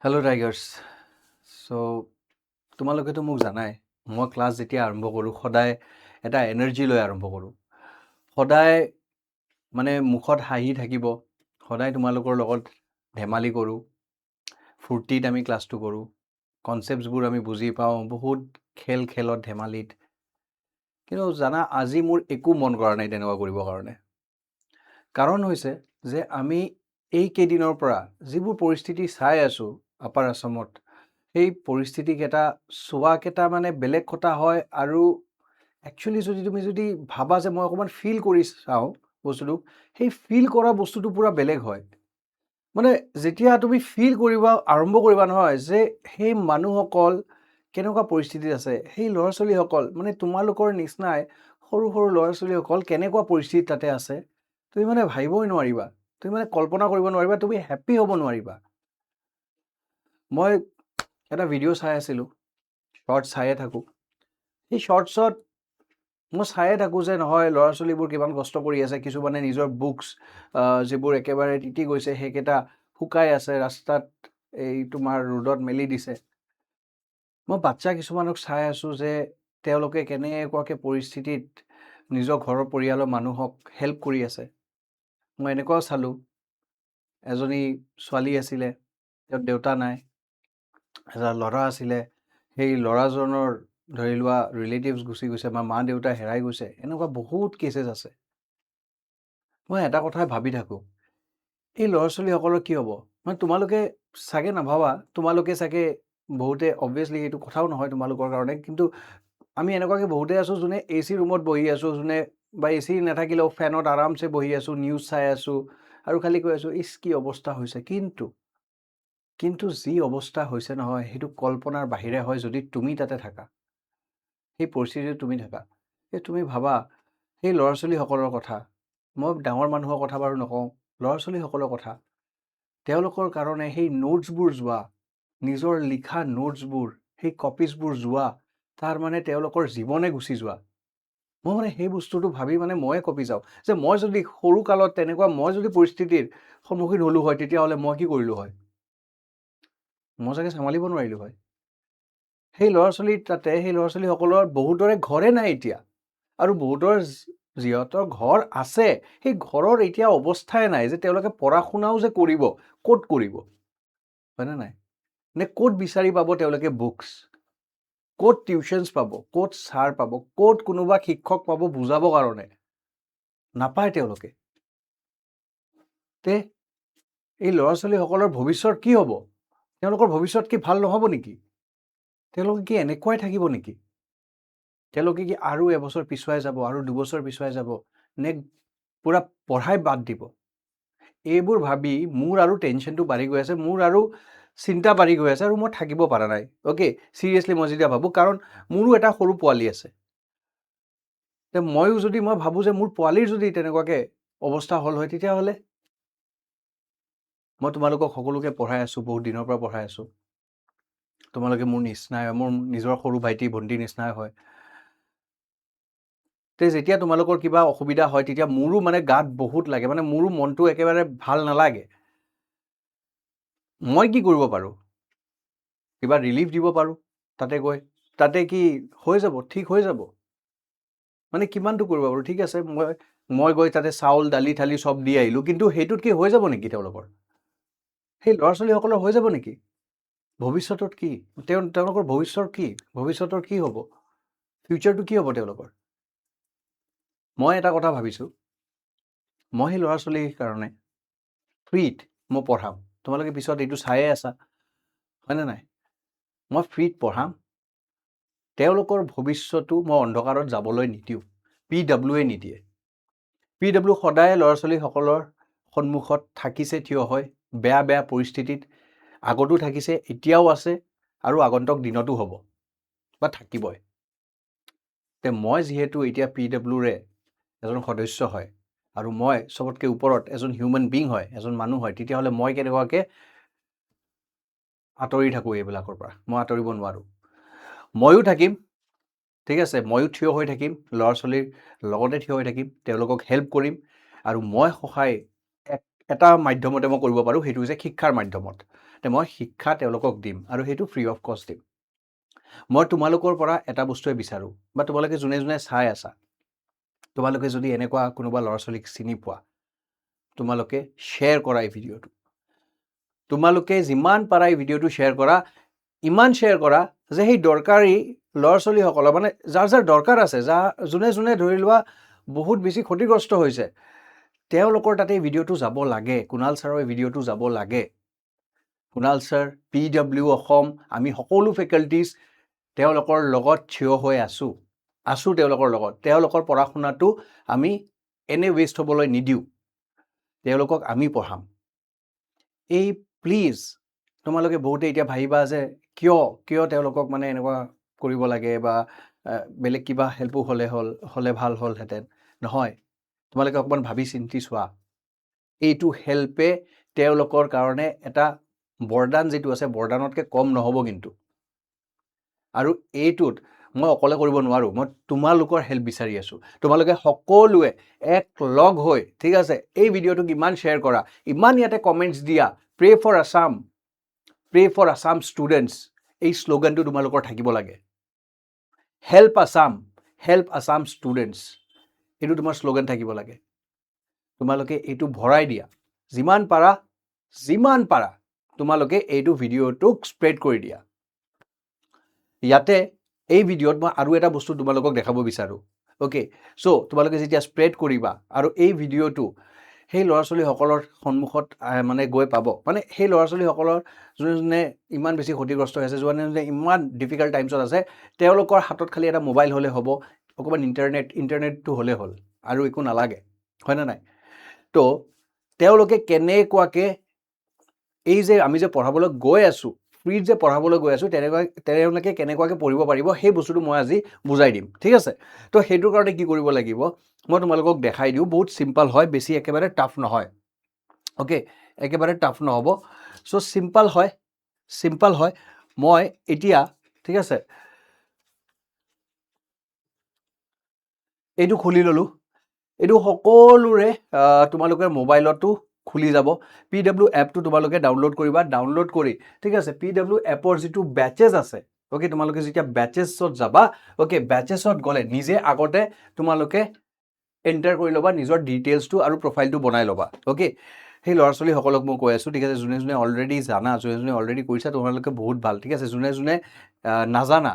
Hello' Tigers. তোমালোকেতো মোক জানাই, মই ক্লাছ যেতিয়া আৰম্ভ কৰোঁ সদায় এটা এনাৰ্জি লৈ আৰম্ভ কৰোঁ। সদায় মানে মুখত হাঁহি থাকিব, সদায় তোমালোকৰ লগত ধেমালি কৰোঁ, ফূৰ্তিত আমি ক্লাছটো কৰোঁ, কনচেপ্টছবোৰ আমি বুজি পাওঁ বহুত খেলত ধেমালিত। কিন্তু জানা, আজি মোৰ একো মন কৰা নাই তেনেকুৱা কৰিবৰ কাৰণে। কাৰণ হৈছে যে আমি এইকেইদিনৰ পৰা যিবোৰ পৰিস্থিতি চাই আছোঁ আপাৰ আছামত, সেই পৰিস্থিতিকেইটা চোৱাকেইটা মানে বেলেগ কথা হয়। আৰু একচুৱেলি যদি ভাবা যে মই অকণমান ফিল কৰি চাওঁ বস্তুটো, সেই ফিল কৰা বস্তুটো পূৰা বেলেগ হয়। মানে যেতিয়া তুমি ফিল আৰম্ভ কৰিবা নহয় যে সেই মানুহসকল কেনেকুৱা পৰিস্থিতিত আছে, সেই ল'ৰা ছোৱালীসকল মানে তোমালোকৰ নিচিনাই সৰু সৰু ল'ৰা ছোৱালীসকল কেনেকুৱা পৰিস্থিতিত তাতে আছে, তুমি মানে ভাবিবই নোৱাৰিবা, তুমি মানে কল্পনা কৰিব নোৱাৰিবা, তুমি হেপ্পী হ'ব নোৱাৰিবা। মই এটা ভিডিঅ' চাই আছিলোঁ, শ্বৰ্টছ চায়ে থাকোঁ। সেই শ্বৰ্টছত মই চায়ে থাকোঁ যে নহয় ল'ৰা ছোৱালীবোৰ কিমান কষ্ট কৰি আছে, কিছুমানে নিজৰ বুকছ যিবোৰ একেবাৰে তিতি গৈছে সেইকেইটা শুকাই আছে ৰাস্তাত, এই তোমাৰ ৰ'দত মেলি দিছে। মই বাচ্চা কিছুমানক চাই আছোঁ যে তেওঁলোকে কেনেকুৱাকৈ পৰিস্থিতিত নিজৰ ঘৰৰ পৰিয়ালৰ মানুহক হেল্প কৰি আছে। মই এনেকুৱাও চালোঁ, এজনী ছোৱালী আছিলে, তেওঁৰ দেউতা নাই, এটা ল'ৰা আছিলে, সেই ল'ৰাজনৰ ধৰি লোৱা ৰিলেটিভছ গুচি গৈছে বা মা দেউতা হেৰাই গৈছে, এনেকুৱা বহুত কেছেছ আছে। মই এটা কথাই ভাবি থাকোঁ, এই ল'ৰা ছোৱালীসকলৰ কি হ'ব? মানে তোমালোকে চাগে নাভাবা, তোমালোকে চাগে বহুতে অবভিয়াছলি এইটো কথাও নহয় তোমালোকৰ কাৰণে, কিন্তু আমি এনেকুৱাকৈ বহুতে আছোঁ যোনে AC ৰুমত বহি আছোঁ, যোনে বা AC নাথাকিলেও ফেনত আৰামছে বহি আছোঁ, নিউজ চাই আছোঁ আৰু খালি কৈ আছোঁ ইছ কি অৱস্থা হৈছে। কিন্তু যি অৱস্থা হৈছে নহয়, সেইটো কল্পনাৰ বাহিৰে হয় যদি তুমি তাতে থাকা, সেই পৰিস্থিতিত তুমি থাকা। এই তুমি ভাবা সেই ল'ৰা ছোৱালীসকলৰ কথা, মই ডাঙৰ মানুহৰ কথা বাৰু নকওঁ, ল'ৰা ছোৱালীসকলৰ কথা, তেওঁলোকৰ কাৰণে সেই নোটছবোৰ যোৱা, নিজৰ লিখা নোটছবোৰ, সেই কপিজবোৰ যোৱা, তাৰ মানে তেওঁলোকৰ জীৱনে গুচি যোৱা। মই মানে সেই বস্তুটো ভাবি মানে ময়ে কঁপি যাওঁ যে মই যদি সৰু কালত তেনেকুৱা মই যদি পৰিস্থিতিৰ সন্মুখীন হ'লোঁ হয়, তেতিয়াহ'লে মই কি কৰিলোঁ হয়? মই চাগে চম্ভালিব নোৱাৰিলোঁ হয়। সেই ল'ৰা ছোৱালীসকলৰ বহুতৰে ঘৰে নাই এতিয়া, আৰু বহুতৰ যিহঁতৰ ঘৰ আছে, সেই ঘৰৰ এতিয়া অৱস্থাই নাই যে তেওঁলোকে পঢ়া শুনাও যে কৰিব, ক'ত কৰিব, হয়নে নাই? নে ক'ত বিচাৰি পাব তেওঁলোকে বুকছ, ক'ত টিউশ্যনছ পাব, ক'ত ছাৰ পাব, ক'ত কোনোবা শিক্ষক পাব বুজাবৰ কাৰণে? নাপায় তেওঁলোকে। তে এই ল'ৰা ছোৱালীসকলৰ ভৱিষ্যত কি হ'ব? তেওঁলোকৰ ভৱিষ্যত কি ভাল নহ'ব নেকি? তেওঁলোকে কি এনেকুৱাই থাকিব নেকি? তেওঁলোকে কি আৰু এবছৰ পিছুৱাই যাব, আৰু দুবছৰ পিছুৱাই যাব, নে পূৰা পঢ়াই বাদ দিব? এইবোৰ ভাবি মোৰ আৰু টেনশ্যনটো বাঢ়ি গৈ আছে, মোৰ আৰু চিন্তা বাঢ়ি গৈ আছে, আৰু মই থাকিব পৰা নাই। অ'কে, চিৰিয়াছলি মই যেতিয়া ভাবোঁ, কাৰণ মোৰো এটা সৰু পোৱালি আছে। মই ভাবোঁ যে মোৰ পোৱালিৰ যদি তেনেকুৱাকৈ অৱস্থা হ'ল হয়, তেতিয়াহ'লে মই তোমালোকক সকলোকে পঢ়াই আছোঁ, বহুত দিনৰ পৰা পঢ়াই আছোঁ, তোমালোকে মোৰ নিচিনাই, মোৰ নিজৰ সৰু ভাইটি ভণ্টিৰ নিচিনাই হয়। যেতিয়া তোমালোকৰ কিবা অসুবিধা হয়, তেতিয়া মোৰো মানে গাত বহুত লাগে, মানে মোৰো মনটো একেবাৰে ভাল নালাগে। মই কি কৰিব পাৰোঁ? কিবা ৰিলিফ দিব পাৰোঁ তাতে গৈ, তাতে কি হৈ যাব, ঠিক হৈ যাব? মানে কিমানটো কৰিব পাৰোঁ? ঠিক আছে, মই গৈ তাতে চাউল দালি থালি চব দি আহিলোঁ, কিন্তু সেইটোত কি হৈ যাব নেকি তেওঁলোকৰ? সেই ল'ৰা ছোৱালীসকলৰ হৈ যাব নেকি? ভৱিষ্যতত কি? তেওঁলোকৰ ভৱিষ্যতৰ কি হ'ব? ফিউচাৰটো কি হ'ব তেওঁলোকৰ? মই এটা কথা ভাবিছোঁ, মই সেই ল'ৰা ছোৱালীৰ কাৰণে ফ্ৰীত মই পঢ়াম। তোমালোকে পিছত এইটো চায়ে আছা, হয়নে নাই? মই ফ্ৰীত পঢ়াম, তেওঁলোকৰ ভৱিষ্যতো মই অন্ধকাৰত যাবলৈ নিদিওঁ। PWয়ে নিদিয়ে। PW সদায় ল'ৰা ছোৱালীসকলৰ সন্মুখত থাকিছে থিয় হৈ, বেয়া পৰিস্থিতিত আগতো থাকিছে, এতিয়াও আছে, আৰু আগন্তুক দিনতো হ'ব বা থাকিবই। মই যিহেতু এতিয়া PWৰে এজন সদস্য হয়, আৰু মই চবতকৈ ওপৰত এজন হিউমেন বিং হয়, এজন মানুহ হয়, তেতিয়াহ'লে মই কেনেকুৱাকৈ আঁতৰি থাকোঁ এইবিলাকৰ পৰা? মই আঁতৰিব নোৱাৰোঁ। ময়ো থাকিম, ঠিক আছে, ময়ো থিয় হৈ থাকিম, ল'ৰা ছোৱালীৰ লগতে থিয় হৈ থাকিম, তেওঁলোকক হেল্প কৰিম, আৰু মই এটা মাধ্যমতে মই কৰিব পাৰোঁ, সেইটো হৈছে শিক্ষাৰ মাধ্যমত। মই শিক্ষা তেওঁলোকক দিম আৰু সেইটো ফ্ৰী অফ কষ্ট দিম। মই তোমালোকৰ পৰা এটা বস্তুৱে বিচাৰোঁ, বা তোমালোকে যোনে যোনে চাই আছা, তোমালোকে যদি এনেকুৱা কোনোবা ল'ৰা ছোৱালীক চিনি পোৱা, তোমালোকে শ্বেয়াৰ কৰা এই ভিডিঅ'টো। তোমালোকে যিমান পাৰা এই ভিডিঅ'টো শ্বেয়াৰ কৰা, ইমান শ্বেয়াৰ কৰা যে সেই দৰকাৰী ল'ৰা ছোৱালীসকলৰ, মানে যাৰ যাৰ দৰকাৰ আছে, যোনে যোনে ধৰি লোৱা বহুত বেছি ক্ষতিগ্ৰস্ত হৈছে, তেওঁলোকৰ তাতে এই ভিডিঅ'টো যাব লাগে। কুণাল ছাৰৰ এই ভিডিঅ'টো যাব লাগে। কুণাল ছাৰ, PW অসম, আমি সকলো ফেকাল্টিজ তেওঁলোকৰ লগত থিয় হৈ আছোঁ তেওঁলোকৰ লগত। তেওঁলোকৰ পঢ়া শুনাটো আমি এনে ৱেষ্ট হ'বলৈ নিদিওঁ, তেওঁলোকক আমি পঢ়াম। এই প্লিজ, তোমালোকে বহুতে এতিয়া ভাবিবা যে কিয় তেওঁলোকক মানে এনেকুৱা কৰিব লাগে, বা বেলেগ কিবা হেল্পো হ'লে ভাল হ'লহেঁতেন। নহয়, তোমালোকে অকণমান ভাবি চিন্তি চোৱা। এইটো হেল্পে তেওঁলোকৰ কাৰণে এটা বৰদান যিটো আছে, বৰদানতকৈ কম নহ'ব কিন্তু। আৰু এইটোত মই অকলে কৰিব নোৱাৰোঁ, মই তোমালোকৰ হেল্প বিচাৰি আছোঁ। তোমালোকে সকলোৱে এক লগ হৈ, ঠিক আছে, এই ভিডিঅ'টোক ইমান শ্বেয়াৰ কৰা, ইমান ইয়াতে কমেণ্টছ দিয়া, প্ৰে ফৰ আছাম ষ্টুডেণ্টছ, এই শ্লোগানটো তোমালোকৰ থাকিব লাগে। হেল্প আছাম ষ্টুডেণ্টছ, এইটো তোমাৰ শ্লোগান থাকিব লাগে। তোমালোকে এইটো ভৰাই দিয়া, যিমান পাৰা তোমালোকে এইটো ভিডিঅ'টোক স্প্ৰেড কৰি দিয়া। ইয়াতে এই ভিডিঅ'ত মই আৰু এটা বস্তু তোমালোকক দেখাব বিচাৰোঁ। অ'কে, চ' তোমালোকে যেতিয়া স্প্ৰেড কৰিবা আৰু এই ভিডিঅ'টো সেই ল'ৰা ছোৱালীসকলৰ সন্মুখত মানে গৈ পাব, মানে সেই ল'ৰা ছোৱালীসকলৰ যোনে ইমান বেছি ক্ষতিগ্ৰস্ত হৈ আছে, যোনে ইমান ডিফিকাল্ট টাইমছত আছে, তেওঁলোকৰ হাতত খালি এটা মোবাইল হ'লে হ'ব, অকণমান ইণ্টাৰনেটটো হ'লে হ'ল, আৰু একো নালাগে, হয়নে নাই? তো তেওঁলোকে কেনেকুৱাকৈ এই যে আমি যে পঢ়াবলৈ গৈ আছোঁ, ফ্ৰীত যে পঢ়াবলৈ গৈ আছোঁ, তেওঁলোকে কেনেকুৱাকৈ পঢ়িব পাৰিব, সেই বস্তুটো মই আজি বুজাই দিম, ঠিক আছে? তো সেইটোৰ কাৰণে কি কৰিব লাগিব মই তোমালোকক দেখাই দিওঁ। বহুত চিম্পল হয়, বেছি একেবাৰে টাফ নহয়। অ'কে, একেবাৰে টাফ নহ'ব। চ' চিম্পল হয়। মই এতিয়া, ঠিক আছে, এইটো খুলি ল'লোঁ। এইটো সকলোৰে তোমালোকে মোবাইলতো খুলি যাব। PW এপটো তোমালোকে ডাউনলোড কৰিবা। ডাউনলোড কৰি, ঠিক আছে, PW এপৰ যিটো বেচেছ আছে, অ'কে, তোমালোকে যেতিয়া বেচেছত যাবা, অ'কে, বেচেছত গ'লে নিজে আগতে তোমালোকে এণ্টাৰ কৰি ল'বা নিজৰ ডিটেইলছটো আৰু প্ৰফাইলটো বনাই ল'বা। অ'কে, সেই ল'ৰা ছোৱালীসকলক মই কৈ আছোঁ, ঠিক আছে, যোনে যোনে অলৰেডি জানা, যোনে অলৰেডি কৰিছা, তোমালোকে বহুত ভাল, ঠিক আছে। যোনে নাজানা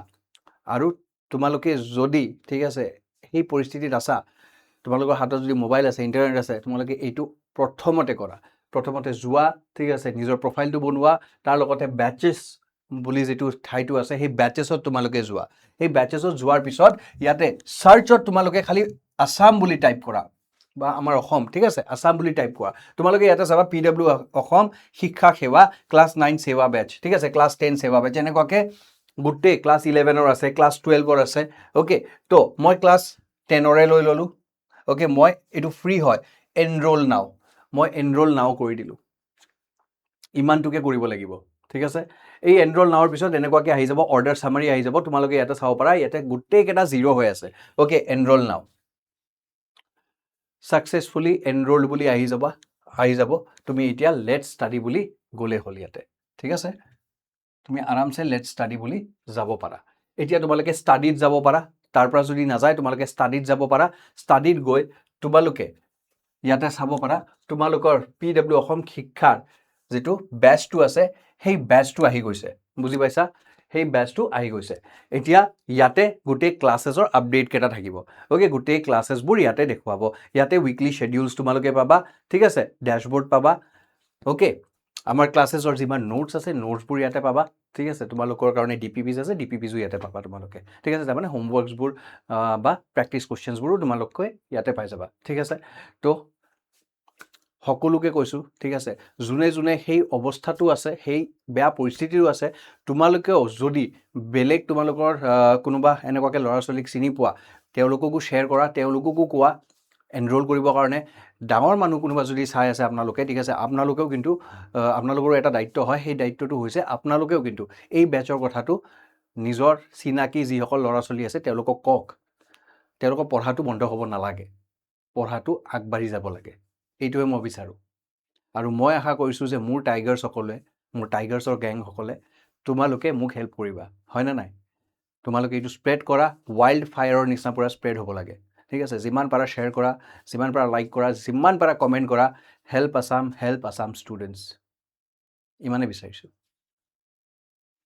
আৰু তোমালোকে যদি, ঠিক আছে, সেই পৰিস্থিতিত আছা, তোমালোকৰ হাতত যদি মোবাইল আছে, ইণ্টাৰনেট আছে, তোমালোকে এইটো প্ৰথমতে কৰা। প্ৰথমতে যোৱা, ঠিক আছে, নিজৰ প্ৰফাইলটো বনোৱা, তাৰ লগতে বেচেছ বুলি যিটো ঠাইটো আছে, সেই বেচেছত তোমালোকে যোৱা। সেই বেচেছত যোৱাৰ পিছত ইয়াতে চাৰ্চত তোমালোকে খালি আছাম বুলি টাইপ কৰা, বা আমাৰ অসম, ঠিক আছে, আছাম বুলি টাইপ কৰা। তোমালোকে ইয়াতে চাবা PW অসম শিক্ষা সেৱা ক্লাছ 9 সেৱা বেচ, ঠিক আছে, ক্লাছ 10 সেৱা বেচ, এনেকুৱাকৈ গোটেই ক্লাছ 11ৰ আছে, ক্লাছ 12ৰ আছে। অ'কে, তো মই ক্লাছ 10ৰে লৈ ল'লোঁ। অ'কে, মই এইটো ফ্ৰী হয়, এনৰোল নাও, মই এনৰোল নাও কৰি দিলোঁ। ইমানটোকে কৰিব লাগিব, ঠিক আছে। এই এনৰোল নাওৰ পিছত এনেকুৱাকৈ আহি যাব, অৰ্ডাৰ চামাৰি আহি যাব। তোমালোকে ইয়াতে চাব পাৰা, ইয়াতে গোটেইকেইটা 0 হৈ আছে। অ'কে, এনৰোল নাও, ছাকচেছফুলি এনৰোল বুলি আহি যাব। তুমি এতিয়া লেটছ ষ্টাডি বুলি গ'লে হ'ল ইয়াতে, ঠিক আছে। তুমি আৰামছে লেটছ ষ্টাডি বুলি যাব পাৰা। এতিয়া তোমালোকে ষ্টাডিত যাব পাৰা। তাৰ পৰা যদি নাযায়, তোমালোকে ষ্টাডিত যাব পাৰা। ষ্টাডিত গৈ তোমালোকে ইয়াতে চাব পাৰা, তোমালোকৰ PW অসম শিক্ষাৰ যিটো বেচটো আছে, সেই বেচটো আহি গৈছে, বুজি পাইছা? সেই বেচটো আহি গৈছে। এতিয়া ইয়াতে গোটেই ক্লাছেছৰ আপডেটকেইটা থাকিব। অ'কে, গোটেই ক্লাছেছবোৰ ইয়াতে দেখুৱাব। ইয়াতে উইকলি শ্বেডিউলছ তোমালোকে পাবা, ঠিক আছে, ডেশ্ববৰ্ড পাবা। অ'কে, আমাৰ ক্লাছেছৰ যিমান নোটছ আছে, নোটছবোৰ ইয়াতে পাবা, ঠিক আছে। তোমালোকৰ কাৰণে DPPs আছে, DPPছো ইয়াতে পাবা তোমালোকে, ঠিক আছে। তাৰমানে হোমৱৰ্কছবোৰ বা প্ৰেক্টিছ কুৱেশ্যনছবোৰো তোমালোকে ইয়াতে পাই যাবা, ঠিক আছে। তো সকলোকে কৈছোঁ, ঠিক আছে, যোনে সেই অৱস্থাটো আছে, সেই বেয়া পৰিস্থিতিটো আছে, তোমালোকেও যদি বেলেগ তোমালোকৰ কোনোবা এনেকুৱাকৈ ল'ৰা ছোৱালীক চিনি পোৱা, তেওঁলোককো শ্বেয়াৰ কৰা, তেওঁলোককো কোৱা এনৰোল কৰিবৰ কাৰণে। ডাঙৰ মানুহ কোনোবা যদি চাই আছে আপোনালোকে, ঠিক আছে, আপোনালোকেও কিন্তু আপোনালোকৰো এটা দায়িত্ব হয়। সেই দায়িত্বটো হৈছে আপোনালোকেও কিন্তু এই বেচৰ কথাটো নিজৰ চিনাকি যিসকল ল'ৰা ছোৱালী আছে তেওঁলোকক কওক। তেওঁলোকৰ পঢ়াটো বন্ধ হ'ব নালাগে, পঢ়াটো আগবাঢ়ি যাব লাগে, এইটোৱে মই বিচাৰোঁ। আৰু মই আশা কৰিছোঁ যে মোৰ টাইগাৰ্ছসকলে, মোৰ টাইগাৰ্ছৰ গেংসকলে তোমালোকে মোক হেল্প কৰিবা, হয়নে নাই? তোমালোকে এইটো স্প্ৰেড কৰা, ৱাইল্ড ফায়াৰৰ নিচিনা পূৰা স্প্ৰেড হ'ব লাগে, ঠিক আছে? যিমান পাৰা শ্বেয়াৰ কৰা, যিমান পাৰা লাইক কৰা, যিমান পাৰা কমেণ্ট কৰা, হেল্প আছাম ষ্টুডেণ্টছ, ইমানেই বিচাৰিছোঁ।